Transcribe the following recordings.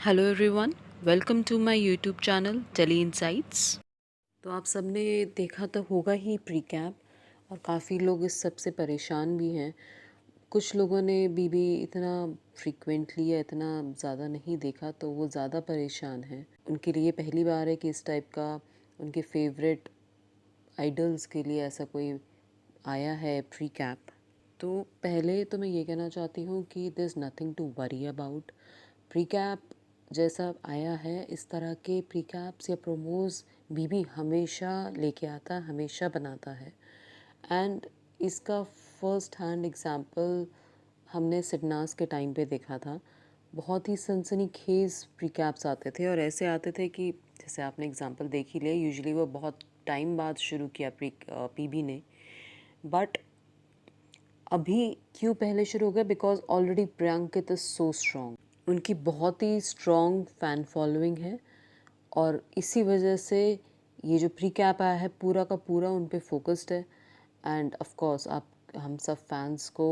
Hello everyone, welcome to my YouTube channel Telly Insights. तो आप सबने देखा तो होगा ही प्री कैप, और काफ़ी लोग इस सब से परेशान भी हैं। कुछ लोगों ने बीबी इतना फ्रीक्वेंटली या इतना ज़्यादा नहीं देखा, तो वो ज़्यादा परेशान हैं। उनके लिए पहली बार है कि इस टाइप का उनके फेवरेट आइडल्स के लिए ऐसा कोई आया है प्री कैप। तो पहले तो मैं ये कहना चाहती हूँ कि there is nothing to worry about. Precap जैसा आया है, इस तरह के प्री कैप्स या प्रोमोज बीबी हमेशा लेके आता है, हमेशा बनाता है। एंड इसका फर्स्ट हैंड एग्जांपल हमने सिडनास के टाइम पे देखा था। बहुत ही सनसनीखेज प्री कैप्स आते थे, और ऐसे आते थे कि जैसे आपने एग्जांपल देख ही लिया, यूजुअली वो बहुत टाइम बाद शुरू किया पीबी ने। बट अभी क्यों पहले शुरू हो गया? Because already Priyankit is so strong. उनकी बहुत ही स्ट्रॉन्ग फ़ैन फॉलोइंग है, और इसी वजह से ये जो प्री कैप आया है पूरा का पूरा उन पे फोकस्ड है। एंड ऑफ कोर्स आप हम सब फैंस को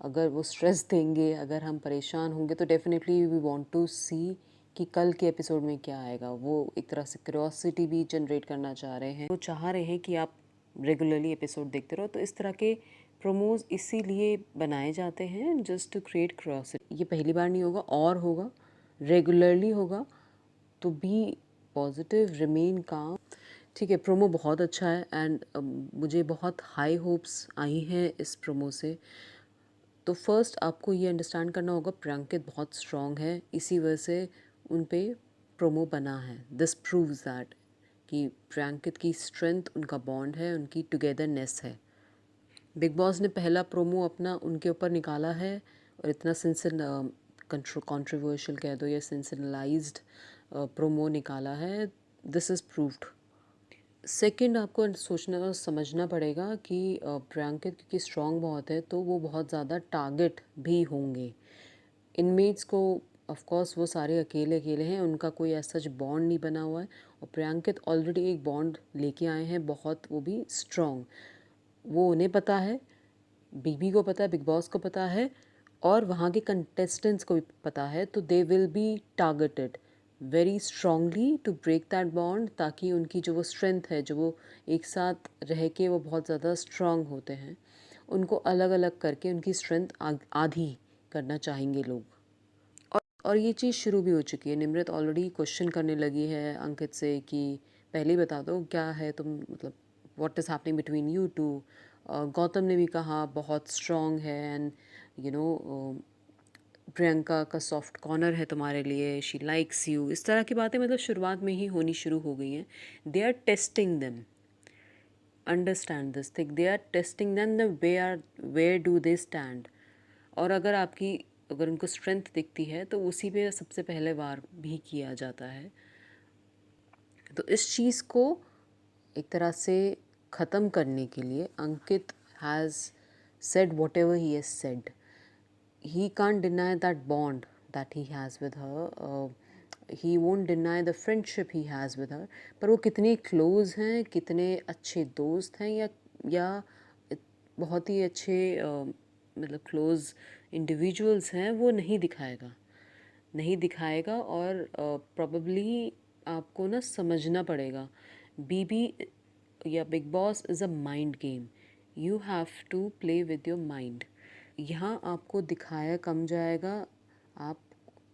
अगर वो स्ट्रेस देंगे, अगर हम परेशान होंगे, तो डेफिनेटली वी वांट टू सी कि कल के एपिसोड में क्या आएगा। वो एक तरह से क्यूरियोसिटी भी जनरेट करना चाह रहे हैं, वो चाह रहे हैं कि आप रेगुलरली एपिसोड देखते रहो। तो इस तरह के प्रोमोज इसीलिए बनाए जाते हैं, जस्ट टू क्रिएट क्यूरियोसिटी। ये पहली बार नहीं होगा, और होगा, रेगुलरली होगा। तो बी पॉजिटिव, रिमेन काम। ठीक है, प्रोमो बहुत अच्छा है, एंड मुझे बहुत हाई होप्स आई हैं इस प्रोमो से। तो फर्स्ट आपको ये अंडरस्टैंड करना होगा, प्रियंकित बहुत स्ट्रॉन्ग है, इसी वजह से उन पे प्रोमो बना है। दिस प्रूव्स दैट कि प्रियंकित की स्ट्रेंथ उनका बॉन्ड है, उनकी टुगेदरनेस है। बिग बॉस ने पहला प्रोमो अपना उनके ऊपर निकाला है, और इतना कंट्रोवर्शियल कह दो या सेंसेशनलाइज्ड प्रोमो निकाला है। This is proved. सेकंड, आपको सोचना और समझना पड़ेगा कि प्रियंकित क्योंकि स्ट्रॉन्ग बहुत है, तो वो बहुत ज़्यादा टारगेट भी होंगे। इनमेट्स को ऑफ कोर्स वो सारे अकेले अकेले हैं, उनका कोई ऐसा सच बॉन्ड नहीं बना हुआ है, और प्रियंकित ऑलरेडी एक बॉन्ड लेके आए हैं बहुत, वो भी स्ट्रॉन्ग। वो उन्हें पता है, बीबी को पता है, बिग बॉस को पता है, और वहाँ के कंटेस्टेंट्स को भी पता है। तो they will be targeted very strongly to break that bond, ताकि उनकी जो वो स्ट्रेंथ है, जो वो एक साथ रह के वो बहुत ज़्यादा स्ट्रांग होते हैं, उनको अलग अलग करके उनकी स्ट्रेंथ आधी करना चाहेंगे लोग। और ये चीज़ शुरू भी हो चुकी है। निमृत ऑलरेडी क्वेश्चन करने लगी है अंकित से कि पहले ही बता दो क्या है, तुम मतलब what is happening between you two. Gautam ने भी कहा बहुत स्ट्रॉन्ग है, एंड यू नो प्रियंका का सॉफ्ट कॉर्नर है तुम्हारे लिए, शी लाइक्स यू। इस तरह की बातें मतलब शुरुआत में ही होनी शुरू हो गई हैं। They are testing them, understand this thing, they are testing them the where do they stand. और अगर उनको स्ट्रेंथ दिखती है, तो उसी पे सबसे पहले वार भी किया जाता है। तो इस चीज़ को एक तरह से ख़त्म करने के लिए अंकित has said whatever he has said. He can't deny that bond that he has with her. He won't deny the friendship he has with her. पर वो कितने क्लोज हैं, कितने अच्छे दोस्त हैं, या बहुत ही अच्छे मतलब क्लोज इंडिविजुअल्स हैं, वो नहीं दिखाएगा, नहीं दिखाएगा। और प्रॉब्ली आपको ना समझना पड़ेगा, बीबी या Bigg Boss is a mind game. You have to play with your mind. यहाँ आपको दिखाया कम जाएगा, आप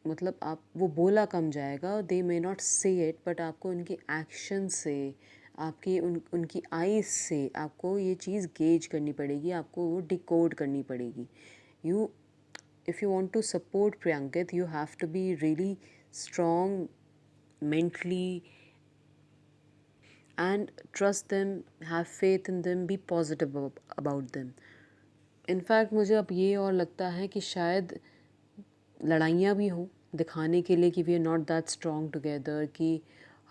मतलब आप वो बोला कम जाएगा, दे मे नॉट से इट, बट आपको उनके एक्शन से, आपकी उनकी आईज से आपको ये चीज़ गेज करनी पड़ेगी, आपको वो डिकोड करनी पड़ेगी। You if you want to support Priyankit, you have to be really strong mentally, and trust them, have faith in them, be positive about them. In fact मुझे अब ये और लगता है कि शायद लड़ाइयाँ भी हों दिखाने के लिए कि we are not that strong together, कि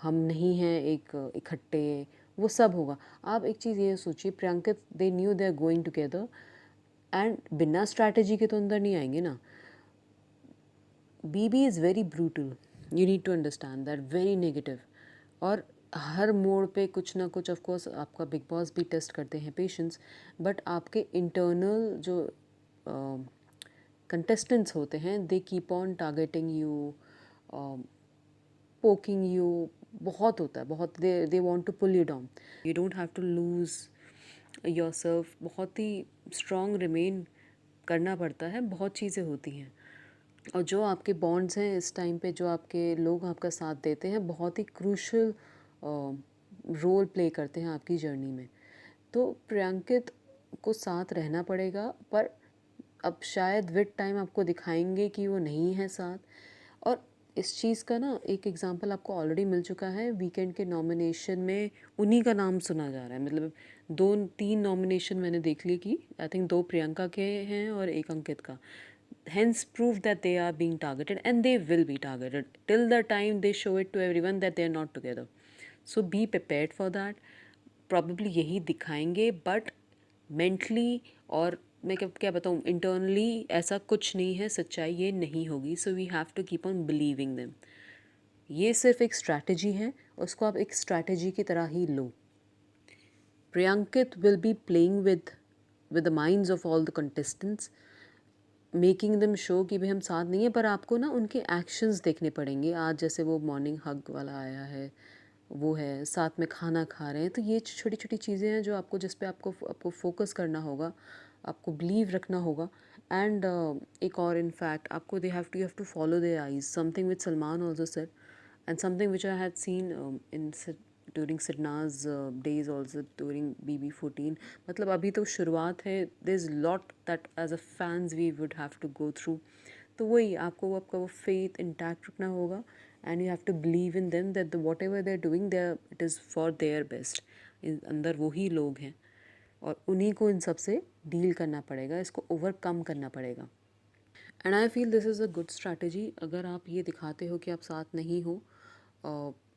हम नहीं हैं एक इकट्ठे, वो सब होगा। आप एक चीज़ ये सोचिए, Priyankit they knew they are going together, and बिना स्ट्रैटेजी के तो अंदर नहीं आएंगे ना। BB is very brutal, you need to understand that, very negative. और हर मोड़ पे कुछ ना कुछ, ऑफ कोर्स आपका बिग बॉस भी टेस्ट करते हैं पेशेंस, बट आपके इंटरनल जो कंटेस्टेंट्स होते हैं, they keep on targeting you, poking you, बहुत होता है, बहुत they want to pull you down. You don't have to lose yourself, बहुत ही स्ट्रॉन्ग रिमेन करना पड़ता है, बहुत चीज़ें होती हैं. और जो आपके बॉन्ड्स हैं इस टाइम पे, जो आपके लोग आपका साथ देते हैं, बहुत ही क्रूशल रोल प्ले करते हैं आपकी जर्नी में. तो प्रियंकित को साथ रहना पड़ेगा, पर अब शायद विद टाइम आपको दिखाएंगे कि वो नहीं है साथ. और इस चीज़ का ना एक एग्जांपल आपको ऑलरेडी मिल चुका है. वीकेंड के नॉमिनेशन में उन्हीं का नाम सुना जा रहा है. मतलब 2-3 नॉमिनेशन मैंने देख ली कि आई थिंक 2 प्रियंका के हैं और 1 अंकित का. Hence prove that they are being targeted, and they will be targeted till the time they show it to everyone that they are not together. So be prepared for that. Probably यही दिखाएंगे, but mentally और मैं क्या क्या बताऊँ, internally ऐसा कुछ नहीं है, सच्चाई ये नहीं होगी. So we have to keep on believing them. ये सिर्फ एक स्ट्रैटेजी है, उसको आप एक स्ट्रैटेजी की तरह ही लो. Priyankit will be playing with the minds of all the contestants, making them show कि भाई हम साथ नहीं है, पर आपको ना उनके एक्शंस देखने पड़ेंगे. आज जैसे वो मॉर्निंग हग वाला आया है, वो है, साथ में खाना खा रहे हैं. तो ये छोटी छोटी चीज़ें हैं जो आपको, जिस पे आपको आपको फोकस करना होगा, आपको बिलीव रखना होगा. एंड एक और इनफैक्ट आपको they have to follow their eyes, something which Salman also said, and something which I had seen in during Sidna's days, also during BB14. मतलब अभी तो शुरुआत है, there's lot that as a fans we would have to go through. तो वही आपको आपका वो faith intact रखना होगा, and you have to believe in them that the whatever they're doing there, it is for their best. अंदर वही लोग हैं और उन्हीं को इन सब से डील करना पड़ेगा, इसको ओवरकम करना पड़ेगा. And I feel this is a good strategy. अगर आप ये दिखाते हो कि आप साथ नहीं हो,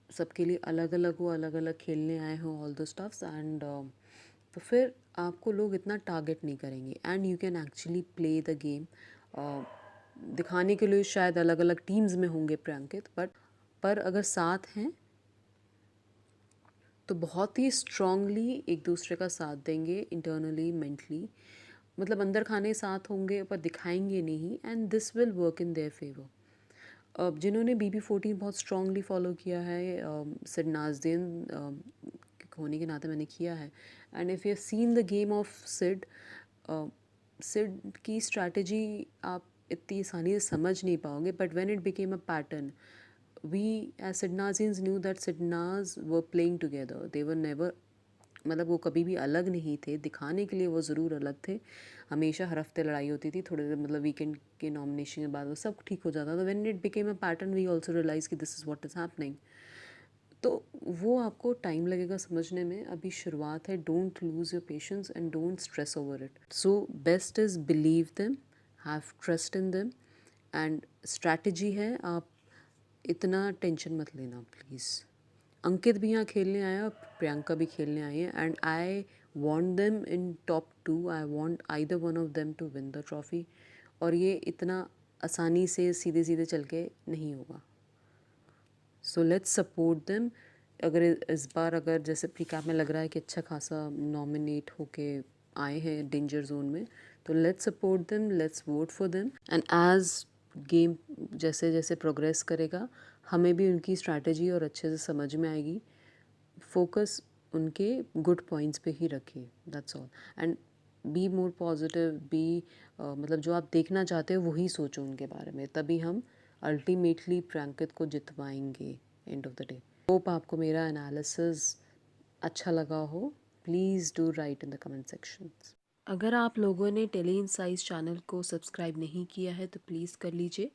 सबके लिए अलग अलग हो, अलग अलग खेलने आए हो, ऑल द स्टफ्स, एंड तो फिर आपको लोग इतना टारगेट नहीं करेंगे, and you can actually play the game. दिखाने के लिए शायद अलग अलग टीम्स में होंगे प्रियंकित, बट पर अगर साथ हैं तो बहुत ही स्ट्रांगली एक दूसरे का साथ देंगे, इंटरनली, मेंटली. मतलब अंदर खाने साथ होंगे पर दिखाएंगे नहीं, and this will work in their favour. अब जिन्होंने BB14 बहुत स्ट्रांगली फॉलो किया है, सिड होने के नाते मैंने किया है. And if you have seen the game of Sid, Sid की स्ट्रैटेजी आप इतनी आसानी से समझ नहीं पाओगे, but when it became a pattern, we as Sidnazians knew that Sidnas were playing together. They were never, मतलब वो कभी भी अलग नहीं थे. दिखाने के लिए वो ज़रूर अलग थे, हमेशा हर हफ्ते लड़ाई होती थी. थोड़े मतलब वीकेंड के नॉमिनेशन के बाद वो सब ठीक हो जाता था. When it became a pattern we also realise कि this is what is happening. तो वो आपको टाइम लगेगा समझने में, अभी शुरुआत है. Don't lose your patience and don't stress over it. So best is believe them, have trust in them, and strategy है, आप इतना टेंशन मत लेना प्लीज़. अंकित भी यहाँ खेलने आया और प्रियंका भी खेलने आई है, and I want them in top 2. I want either one of them to win the trophy. और ये इतना आसानी से सीधे सीधे चल के नहीं होगा. So let's support them. अगर इस बार अगर जैसे प्रीकैप में लग रहा है कि अच्छा खासा नॉमिनेट होके आए हैं डेंजर जोन में, तो let's support them, let's vote for them. And as game जैसे जैसे प्रोग्रेस करेगा, हमें भी उनकी स्ट्रैटेजी और अच्छे से समझ में आएगी. फोकस उनके गुड पॉइंट्स पे ही रखिए, that's all. And be more positive, be मतलब जो आप देखना चाहते हो वही सोचो उनके बारे में, तभी हम अल्टीमेटली प्रियंकित को जितवाएंगे end of the day. Hope आपको मेरा एनालिसिस अच्छा लगा हो. Please do write in the comment section. अगर आप लोगों ने टेली इनसाइट्स चैनल को सब्सक्राइब नहीं किया है तो प्लीज़ कर लीजिए.